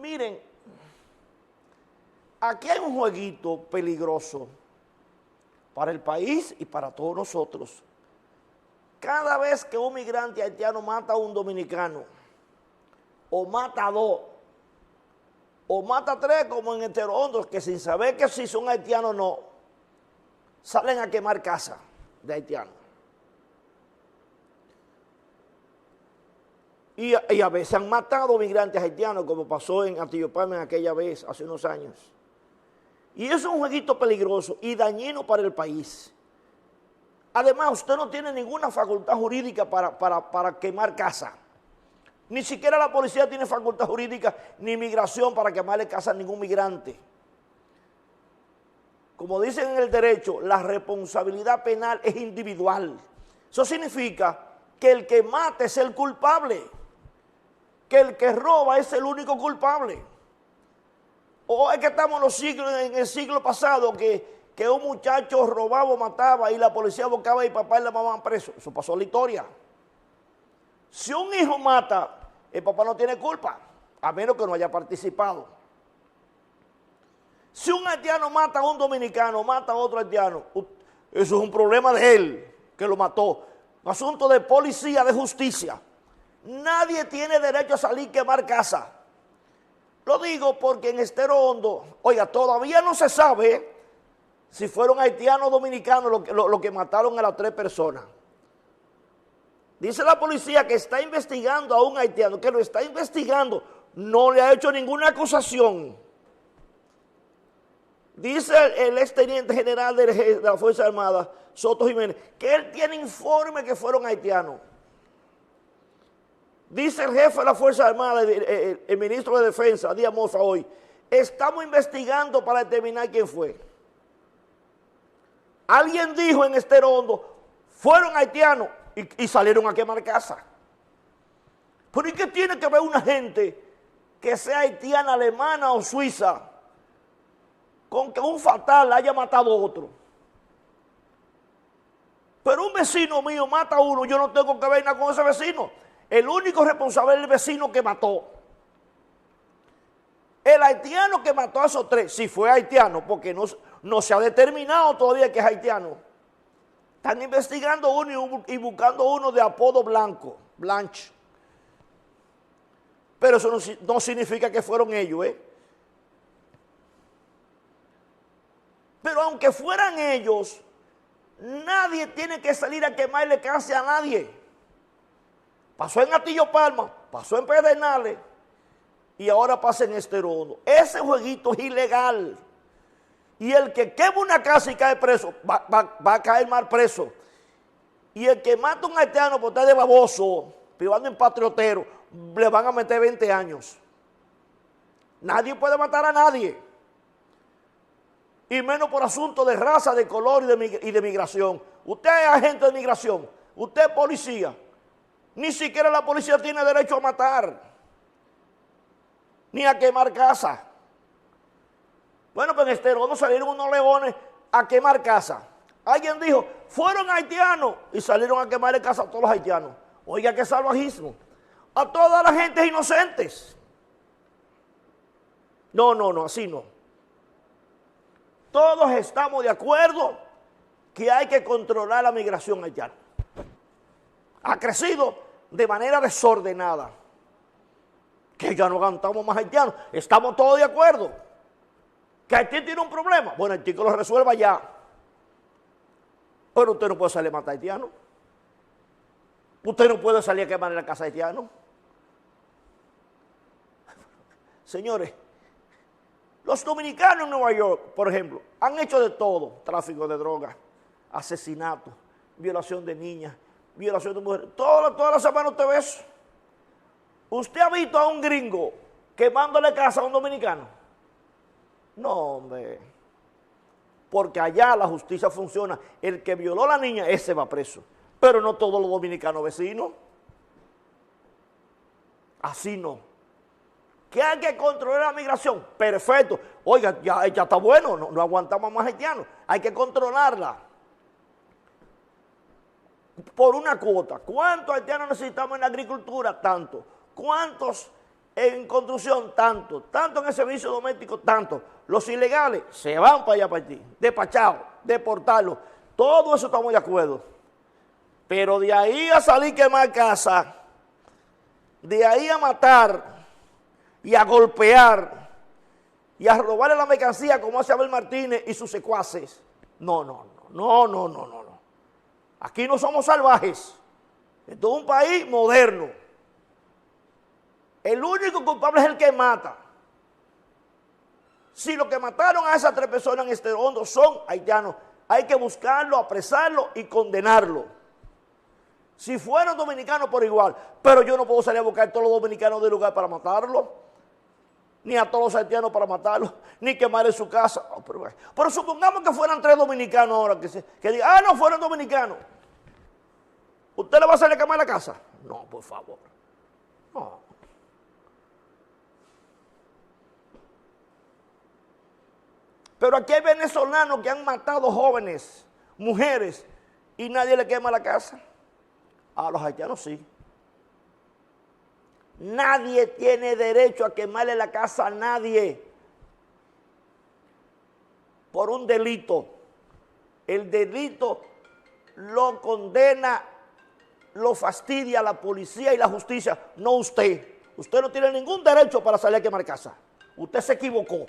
Miren, aquí hay un jueguito peligroso para el país y para todos nosotros. Cada vez que un migrante haitiano mata a un dominicano, o mata a dos, o mata a tres, como en Estero Hondo, que sin saber que si son haitianos o no, salen a quemar casas de haitianos. Y a veces han matado migrantes haitianos, como pasó en Atillo Palma en aquella vez, hace unos años. Y eso es un jueguito peligroso y dañino para el país. Además, usted no tiene ninguna facultad jurídica para quemar casa. Ni siquiera la policía tiene facultad jurídica ni migración para quemarle casa a ningún migrante. Como dicen en el derecho, la responsabilidad penal es individual. Eso significa que el que mata es el culpable, que el que roba es el único culpable. O es que estamos en el siglo pasado que un muchacho robaba o mataba y la policía buscaba y papá y la mamá presos. Eso pasó en la historia. Si un hijo mata, el papá no tiene culpa, a menos que no haya participado. Si un haitiano mata a un dominicano, mata a otro haitiano, eso es un problema de él, que lo mató. Un asunto de policía, de justicia. Nadie tiene derecho a salir a quemar casa. Lo digo porque en Estero Hondo, oiga, todavía no se sabe si fueron haitianos o dominicanos los que mataron a las 3 personas. Dice la policía que está investigando a un haitiano, que lo está investigando, no le ha hecho ninguna acusación. Dice el exteniente general de la Fuerza Armada, Soto Jiménez, que él tiene informe que fueron haitianos. Dice el jefe de la Fuerza Armada, el ministro de Defensa, Díaz Mofa, hoy, estamos investigando para determinar quién fue. Alguien dijo en Estero Hondo, fueron haitianos y salieron a quemar casa. ¿Pero y qué tiene que ver una gente que sea haitiana, alemana o suiza con que un fatal haya matado a otro? Pero un vecino mío mata a uno, yo no tengo que ver nada con ese vecino. El único responsable es el vecino que mató. El haitiano que mató a esos 3, si fue haitiano, porque no se ha determinado todavía que es haitiano. Están investigando uno y buscando uno de apodo Blanche. Pero eso no significa que fueron ellos, ¿eh? Pero aunque fueran ellos, nadie tiene que salir a quemarle casa a nadie. Pasó en Atillo Palma, pasó en Pedernales y ahora pasa en Estero Hondo. Ese jueguito es ilegal. Y el que quema una casa y cae preso, va a caer mal preso. Y el que mata a un haitiano por estar de baboso, privando en patriotero, le van a meter 20 años. Nadie puede matar a nadie. Y menos por asunto de raza, de color y de migración. Usted es agente de migración, usted es policía. Ni siquiera la policía tiene derecho a matar, ni a quemar casa. Bueno, pues en Estero Hondo salieron unos leones a quemar casa. Alguien dijo, fueron haitianos y salieron a quemar casa a todos los haitianos. Oiga, qué salvajismo. A todas las gentes inocentes. No, así no. Todos estamos de acuerdo que hay que controlar la migración haitiana. Ha crecido de manera desordenada. Que ya no aguantamos más haitianos. Estamos todos de acuerdo. Que Haití tiene un problema. Bueno, Haití que lo resuelva ya. Pero usted no puede salir a matar haitianos. Usted no puede salir a quemar en la casa haitiano. Señores, los dominicanos en Nueva York, por ejemplo, han hecho de todo. Tráfico de drogas, asesinato, violación de niñas, violación de mujeres. Toda la semana usted ve eso. ¿Usted ha visto a un gringo quemándole casa a un dominicano? No, hombre. Porque allá la justicia funciona. El que violó a la niña, ese va preso. Pero no todos los dominicanos vecinos. Así no. ¿Que hay que controlar la migración? Perfecto. Oiga, ya está bueno, no aguantamos más haitianos. Hay que controlarla. Por una cuota. ¿Cuántos haitianos necesitamos en la agricultura? Tanto. ¿Cuántos En construcción, tanto en el servicio doméstico, tanto. Los ilegales se van para allá para ti, despachados, deportarlos. Todo eso estamos de acuerdo. Pero de ahí a salir a quemar casa, de ahí a matar y a golpear y a robarle la mercancía como hace Abel Martínez y sus secuaces. No. Aquí no somos salvajes. Esto es un país moderno. El único culpable es el que mata. Si los que mataron a esas 3 personas en Estero Hondo son haitianos, hay que buscarlo, apresarlo y condenarlo. Si fueron dominicanos por igual, pero yo no puedo salir a buscar a todos los dominicanos del lugar para matarlos, ni a todos los haitianos para matarlos, ni quemar en su casa. Oh, pero supongamos que fueran 3 dominicanos ahora, que digan, no fueron dominicanos. ¿Usted le va a salir a quemar la casa? No, por favor. No. Pero aquí hay venezolanos que han matado jóvenes, mujeres, y nadie le quema la casa. A los haitianos sí. Nadie tiene derecho a quemarle la casa a nadie por un delito. El delito lo condena, lo fastidia la policía y la justicia, no usted. Usted no tiene ningún derecho para salir a quemar casa. Usted se equivocó.